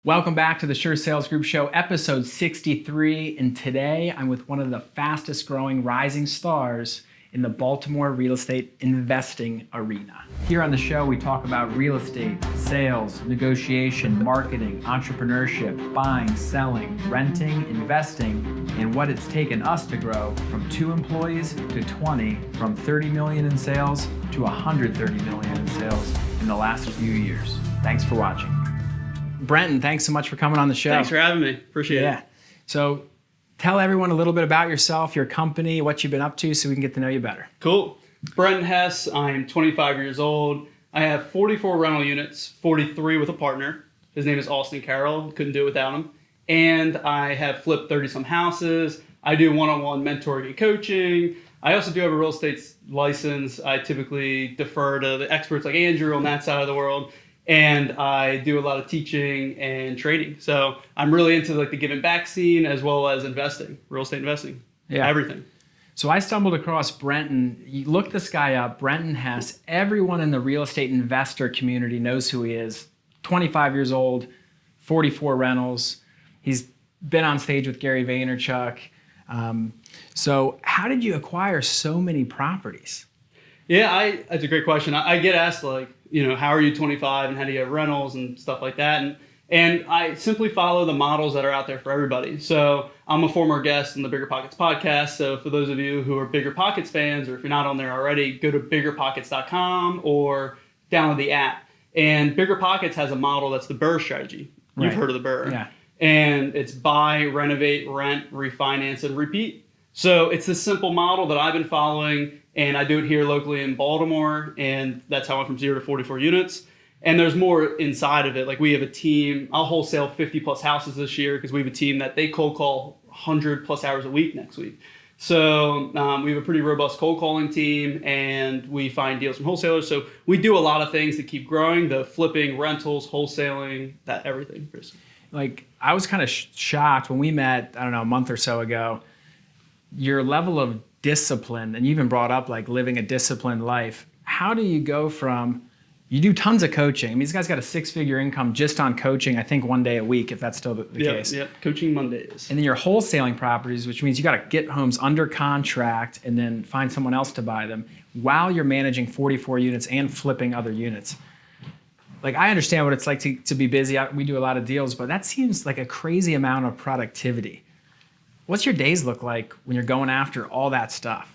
Welcome back to the Sure Sales Group Show, episode 63. And today I'm with one of the fastest growing rising stars in the Baltimore real estate investing arena. Here on the show, we talk about real estate, sales, negotiation, marketing, entrepreneurship, buying, selling, renting, investing, and what it's taken us to grow from 2 employees to 20, from 30 million in sales to 130 million in sales in the last few years. Thanks for watching. Brenton, thanks so much for coming on the show. Thanks for having me. Appreciate it. So tell everyone a little bit about yourself, your company, what you've been up to so we can get to know you better. Cool. Brenton Hess. I'm 25 years old. I have 44 rental units, 43 with a partner. His name is Austin Carroll. Couldn't do it without him. And I have flipped 30-some houses. I do one-on-one mentoring and coaching. I also do have a real estate license. I typically defer to the experts like Andrew on that side of the world. And I do a lot of teaching and training. So I'm really into like the giving back scene as well as investing, real estate investing, everything. So I stumbled across Brenton. You look this guy up, Brenton Hess. Everyone in the real estate investor community knows who he is. 25 years old, 44 rentals. He's been on stage with Gary Vaynerchuk. So how did you acquire so many properties? Yeah, that's a great question. I get asked like, how are you 25 and how do you have rentals and stuff like that? And I simply follow the models that are out there for everybody. So I'm a former guest on the Bigger Pockets podcast. So for those of you who are Bigger Pockets fans, or if you're not on there already, go to biggerpockets.com or download the app. And Bigger Pockets has a model that's the BRRRR strategy. You've heard of the BRRRR. Yeah. And it's buy, renovate, rent, refinance, and repeat. So it's this simple model that I've been following, and I do it here locally in Baltimore, and that's how I went from 0 to 44 units. And there's more inside of it. Like we have a team, I'll wholesale 50 plus houses this year because we have a team that they cold call 100 plus hours a week next week. So we have a pretty robust cold calling team, and we find deals from wholesalers. So we do a lot of things to keep growing, the flipping, rentals, wholesaling, that everything. Like I was kind of shocked when we met, I don't know, a month or so ago, your level of discipline, and you even brought up like living a disciplined life. How do you go from, you do tons of coaching. I mean, these guys got a 6-figure income just on coaching, I think 1 day a week, if that's still the case. Yeah, coaching Mondays. And then you're wholesaling properties, which means you got to get homes under contract and then find someone else to buy them while you're managing 44 units and flipping other units. Like I understand what it's like to be busy. We do a lot of deals, but that seems like a crazy amount of productivity. What's your days look like when you're going after all that stuff?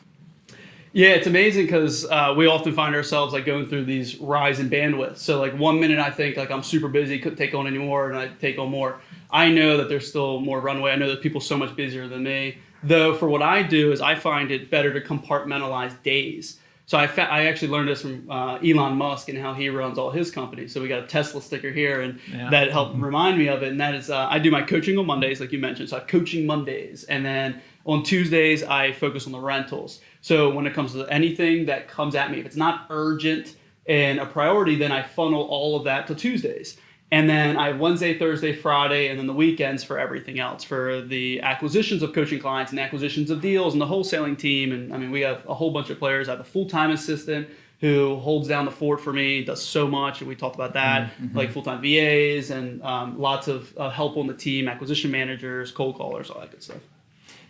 Yeah, it's amazing because we often find ourselves like going through these rise in bandwidth. So like 1 minute I think like I'm super busy, couldn't take on any more, and I take on more. I know that there's still more runway. I know that people are so much busier than me. Though for what I do is I find it better to compartmentalize days. So I actually learned this from Elon Musk and how he runs all his companies. So we got a Tesla sticker here, and that helped remind me of it. And that is, I do my coaching on Mondays, like you mentioned. So I have coaching Mondays. And then on Tuesdays, I focus on the rentals. So when it comes to anything that comes at me, if it's not urgent and a priority, then I funnel all of that to Tuesdays. And then I have Wednesday, Thursday, Friday, and then the weekends for everything else, for the acquisitions of coaching clients and acquisitions of deals and the wholesaling team. And I mean, we have a whole bunch of players. I have a full-time assistant who holds down the fort for me, does so much. And we talked about that, like full-time VAs and lots of help on the team, acquisition managers, cold callers, all that good stuff.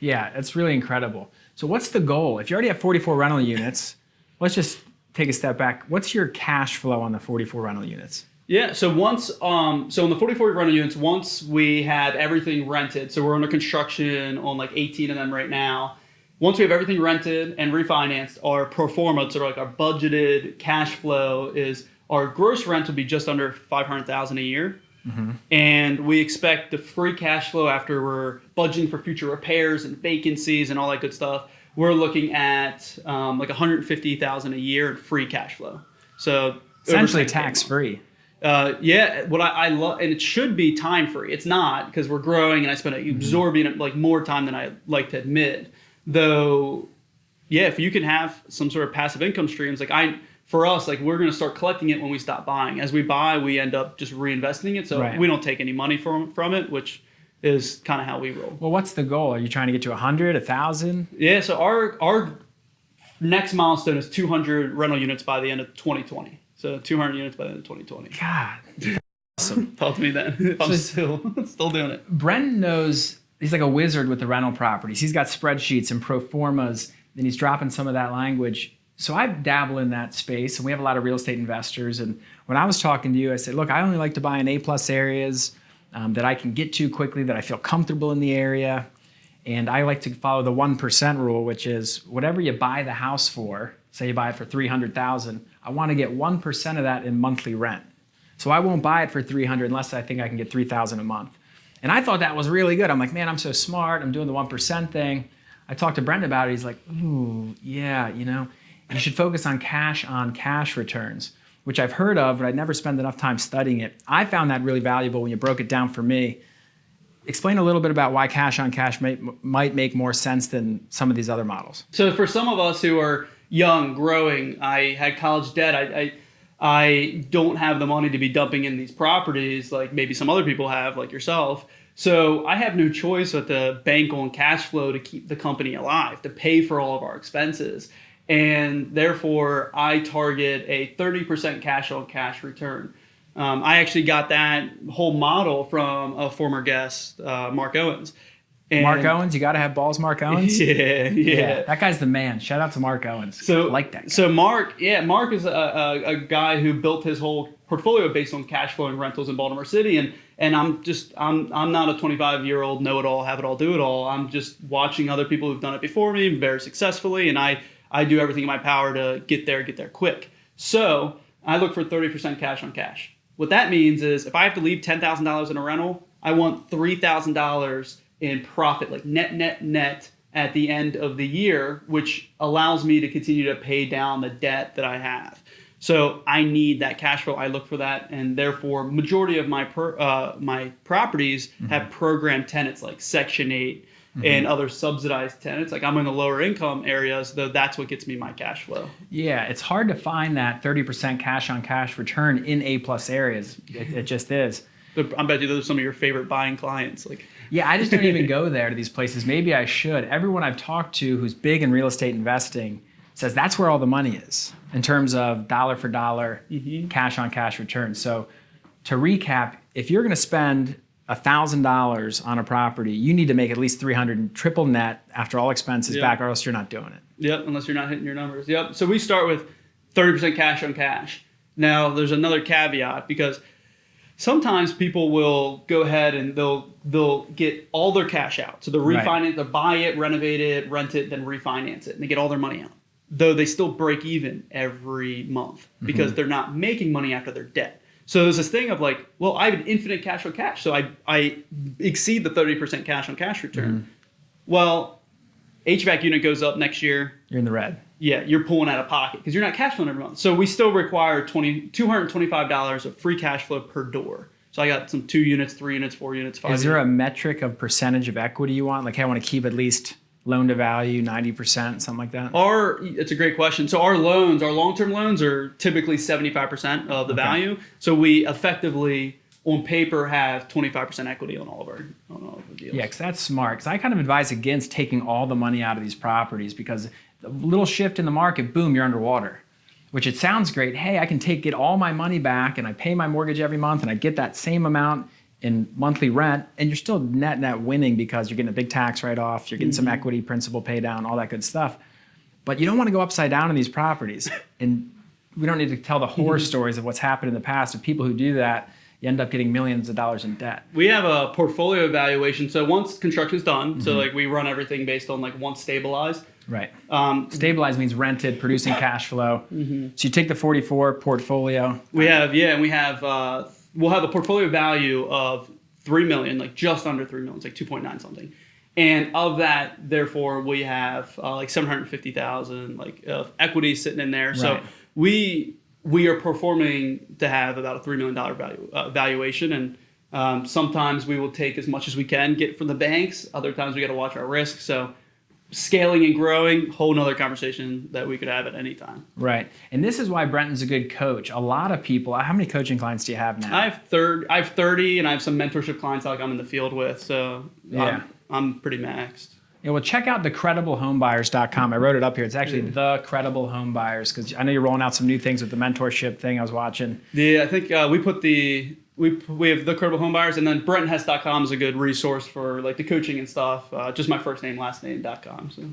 Yeah, it's really incredible. So what's the goal? If you already have 44 rental units, let's just take a step back. What's your cash flow on the 44 rental units? Yeah, so once, so in the 44 rental units, once we have everything rented, so we're under construction on like 18 of them right now. Once we have everything rented and refinanced, our pro forma, so like our budgeted cash flow is, our gross rent will be just under $500,000 a year. And we expect the free cash flow after we're budgeting for future repairs and vacancies and all that good stuff. We're looking at like $150,000 a year in free cash flow. So essentially tax free. Yeah, what I love, and it should be time free. It's not, because we're growing and I spend absorbing like more time than I like to admit. Though, yeah, if you can have some sort of passive income streams, like for us, like we're going to start collecting it when we stop buying. As we buy, we end up just reinvesting it. So we don't take any money from it, which is kind of how we roll. Well, what's the goal? Are you trying to get to 100, 1,000? Yeah, so our next milestone is 200 rental units by the end of 2020. So 200 units by the end of 2020. God. Awesome. Talk to me then. If I'm still doing it. Brenton knows, he's like a wizard with the rental properties. He's got spreadsheets and pro formas, and he's dropping some of that language. So I dabble in that space, and we have a lot of real estate investors. And when I was talking to you, I said, look, I only like to buy in A-plus areas that I can get to quickly, that I feel comfortable in the area. And I like to follow the 1% rule, which is whatever you buy the house for, say you buy it for $300,000, I want to get 1% of that in monthly rent. So I won't buy it for $300 unless I think I can get $3,000 a month. And I thought that was really good. I'm like, man, I'm so smart. I'm doing the 1% thing. I talked to Brendan about it. He's like, ooh, yeah, you should focus on cash returns, which I've heard of, but I'd never spent enough time studying it. I found that really valuable when you broke it down for me. Explain a little bit about why cash on cash might make more sense than some of these other models. So for some of us who are young, growing, I had college debt. I don't have the money to be dumping in these properties like maybe some other people have, like yourself. So I have no choice but to bank on cash flow to keep the company alive, to pay for all of our expenses. And therefore, I target a 30% cash on cash return. I actually got that whole model from a former guest, Mark Owens. And Mark Owens, you got to have balls, Mark Owens. Yeah. That guy's the man. Shout out to Mark Owens. So I like that guy. So Mark is a guy who built his whole portfolio based on cash flowing rentals in Baltimore City, and I'm not a 25-year-old know-it-all, have-it-all, do-it-all. I'm just watching other people who've done it before me very successfully, and I do everything in my power to get there quick. So I look for 30% cash on cash. What that means is if I have to leave $10,000 in a rental, I want $3,000 in profit, like net at the end of the year, which allows me to continue to pay down the debt that I have. So I need that cash flow. I look for that, and therefore, majority of my my properties have program tenants like Section 8 and other subsidized tenants. Like I'm in the lower income areas, though that's what gets me my cash flow. Yeah, it's hard to find that 30% cash on cash return in A-plus areas. It just is. I bet you those are some of your favorite buying clients. Like, yeah, I just don't even go there to these places. Maybe I should. Everyone I've talked to who's big in real estate investing says that's where all the money is in terms of dollar for dollar cash on cash return. So to recap, if you're going to spend $1,000 on a property, you need to make at least $300 and triple net after all expenses back, or else you're not doing it. Yep, unless you're not hitting your numbers. Yep. So we start with 30% cash on cash. Now, there's another caveat because sometimes people will go ahead and they'll get all their cash out. So they'll refinance, they'll buy it, renovate it, rent it, then refinance it, and they get all their money out. Though they still break even every month because they're not making money after their debt. So there's this thing of like, well, I have an infinite cash on cash, so I exceed the 30% cash on cash return. Well, HVAC unit goes up next year. You're in the red. Yeah, you're pulling out of pocket because you're not cash flowing every month. So we still require $225 of free cash flow per door. So I got some 2 units, 3 units, 4 units, 5 units. Is there a metric of percentage of equity you want? Like, hey, I want to keep at least loan to value 90%, something like that? It's a great question. So our long-term loans are typically 75% of the value. So we effectively, on paper, have 25% equity on all of our deals. Yeah, because that's smart. Because I kind of advise against taking all the money out of these properties because a little shift in the market, boom, you're underwater. Which it sounds great. Hey, I can get all my money back and I pay my mortgage every month and I get that same amount in monthly rent, and you're still net winning because you're getting a big tax write-off, you're getting some equity, principal pay down, all that good stuff. But you don't want to go upside down in these properties. And we don't need to tell the horror stories of what's happened in the past of people who do that. You end up getting millions of dollars in debt. We have a portfolio evaluation. So once construction's done, so like we run everything based on like once stabilized. Right. Stabilized means rented, producing cash flow. So you take the 44 portfolio. We'll have a portfolio value of $3 million, like just under $3 million, it's like 2.9 something. And of that, therefore, we have like $750,000 like of equity sitting in there. Right. So we are performing to have about a $3 million valuation, and sometimes we will take as much as we can get from the banks. Other times we got to watch our risk. So scaling and growing, whole nother conversation that we could have at any time. Right. And this is why Brenton's a good coach. A lot of people, how many coaching clients do you have now? I have 30, and I have some mentorship clients like I'm in the field with. So yeah. I'm pretty maxed. Yeah, well, check out thecrediblehomebuyers.com. I wrote it up here. It's actually The Credible Home Buyers, because I know you're rolling out some new things with the mentorship thing I was watching. Yeah, I think we have The Credible Home Buyers, and then BrentonHess.com is a good resource for like the coaching and stuff. Just my first name, last name.com. So.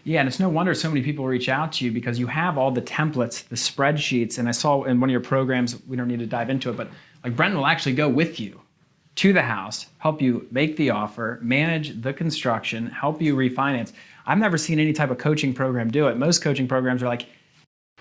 Yeah, and it's no wonder so many people reach out to you, because you have all the templates, the spreadsheets, and I saw in one of your programs, we don't need to dive into it, but like Brenton will actually go with you to the house, help you make the offer, manage the construction, help you refinance. I've never seen any type of coaching program do it. Most coaching programs are like,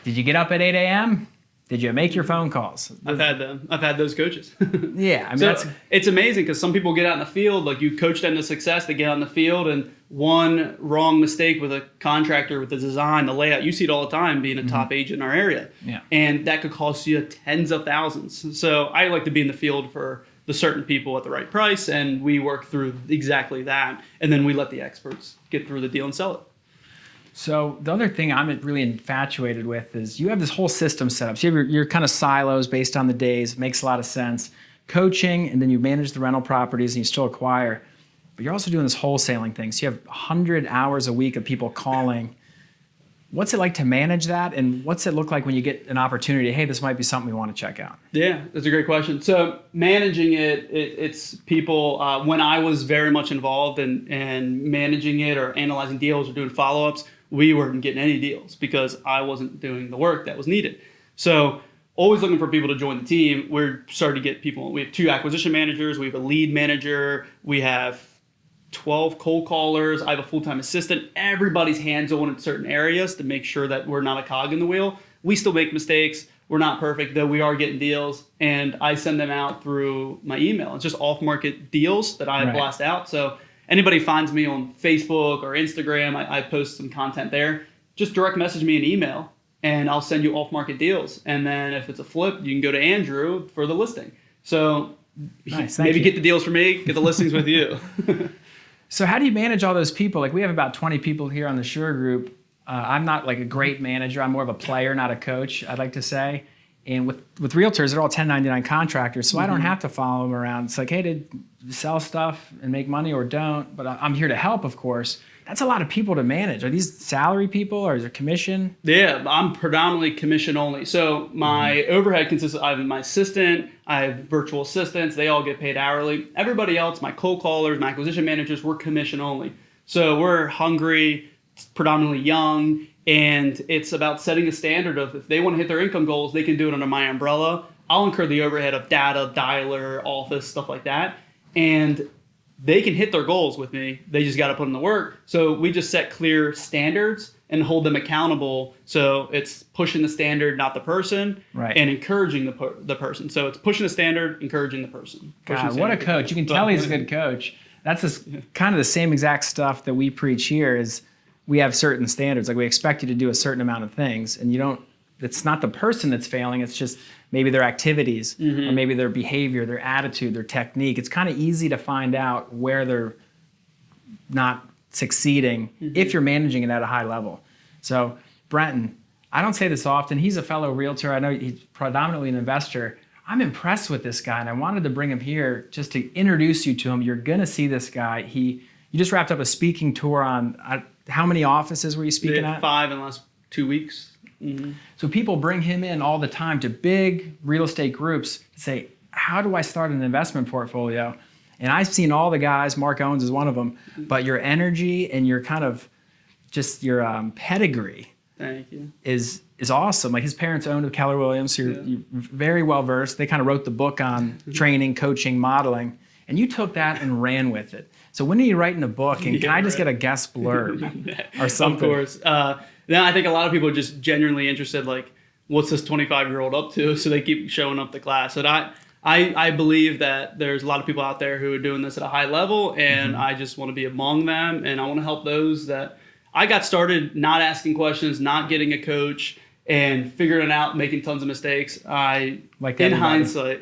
did you get up at 8 a.m.? Did you make your phone calls? I've had them. I've had those coaches. Yeah, I mean, so it's amazing because some people get out in the field, like you coach them to success, they get out in the field, and one wrong mistake with a contractor, with the design, the layout, you see it all the time being a top agent in our area. Yeah. And that could cost you tens of thousands. So I like to be in the field for the certain people at the right price, and we work through exactly that. And then we let the experts get through the deal and sell it. So the other thing I'm really infatuated with is you have this whole system set up. So you have your kind of silos based on the days. Makes a lot of sense. Coaching, and then you manage the rental properties and you still acquire. But you're also doing this wholesaling thing. So you have 100 hours a week of people calling. What's it like to manage that? And what's it look like when you get an opportunity? Hey, this might be something we want to check out. Yeah, that's a great question. So managing it's people, when I was very much involved in managing it or analyzing deals or doing follow-ups, we weren't getting any deals because I wasn't doing the work that was needed. So always looking for people to join the team. We're starting to get people. We have 2 acquisition managers. We have a lead manager. We have 12 cold callers. I have a full-time assistant. Everybody's hands-on in certain areas to make sure that we're not a cog in the wheel. We still make mistakes. We're not perfect, though we are getting deals. And I send them out through my email. It's just off-market deals that I blast out. So anybody finds me on Facebook or Instagram, I post some content there. Just direct message me an email, and I'll send you off-market deals. And then if it's a flip, you can go to Andrew for the listing. So maybe get the deals for me, get the listings with you. So how do you manage all those people? Like we have about 20 people here on the Sure Group. I'm not like a great manager. I'm more of a player, not a coach, I'd like to say. And with realtors, they're all 1099 contractors, so I don't have to follow them around. It's like, hey, did you sell stuff and make money or don't? But I'm here to help, of course. That's a lot of people to manage. Are these salary people or is it commission? Yeah, I'm predominantly commission only. So my overhead consists of I have my assistant, I have virtual assistants, they all get paid hourly. Everybody else, my cold callers, my acquisition managers, we're commission only. So we're hungry, predominantly young, and it's about setting a standard of if they want to hit their income goals, they can do it under my umbrella. I'll incur the overhead of data, dialer, office, stuff like that. And they can hit their goals with me. They just got to put in the work. So we just set clear standards and hold them accountable. So it's pushing the standard, not the person, and encouraging the person. So it's pushing the standard, encouraging the person. God, what a coach. You can tell he's a good coach. That's kind of the same exact stuff that we preach here is we have certain standards. Like we expect you to do a certain amount of things, and you don't, it's not the person that's failing. It's just maybe their activities or maybe their behavior, their attitude, their technique. It's kind of easy to find out where they're not succeeding if you're managing it at a high level. So Brenton, I don't say this often. He's a fellow realtor. I know he's predominantly an investor. I'm impressed with this guy, and I wanted to bring him here just to introduce you to him. You're going to see this guy. You just wrapped up a speaking tour on, how many offices were you speaking at? 5 in the last 2 weeks. So people bring him in all the time to big real estate groups to say, how do I start an investment portfolio? And I've seen all the guys, Mark Owens is one of them, but your energy and your kind of just your pedigree Thank you. is awesome. Like his parents owned Keller Williams, so you're very well versed. They kind of wrote the book on training, coaching, modeling, and you took that and ran with it. So when are you writing a book? And can I just get a guest blurb or something? Of course. Now I think a lot of people are just genuinely interested, like, what's this 25-year-old up to? So they keep showing up to class. And I believe that there's a lot of people out there who are doing this at a high level, and I just want to be among them, and I want to help those that I got started not asking questions, not getting a coach, and figuring it out, making tons of mistakes. In hindsight,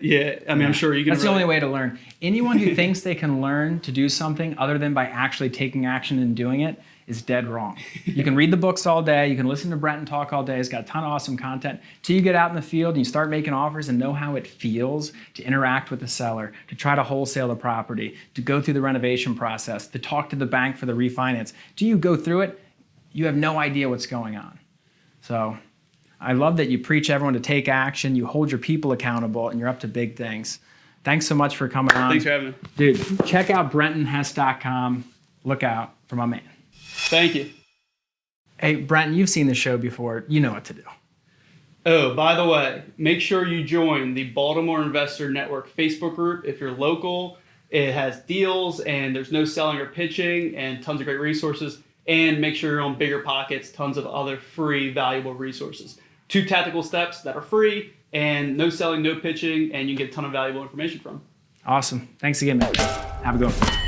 I'm sure you can. That's the only way to learn. Anyone who thinks they can learn to do something other than by actually taking action and doing it is dead wrong. You can read the books all day, you can listen to Brenton talk all day, he's got a ton of awesome content, till you get out in the field and you start making offers and know how it feels to interact with the seller, to try to wholesale the property, to go through the renovation process, to talk to the bank for the refinance. Do you go through it? You have no idea what's going on. So I love that you preach everyone to take action, you hold your people accountable, and you're up to big things. Thanks so much for coming on. Thanks for having me. Dude, check out BrentonHess.com. Look out for my man. Thank you. Hey, Brenton, you've seen the show before. You know what to do. Oh, by the way, make sure you join the Baltimore Investor Network Facebook group if you're local. It has deals and there's no selling or pitching and tons of great resources. And make sure you're on Bigger Pockets, tons of other free, valuable resources. 2 tactical steps that are free and no selling, no pitching, and you get a ton of valuable information from. Awesome. Thanks again, man. Have a good one.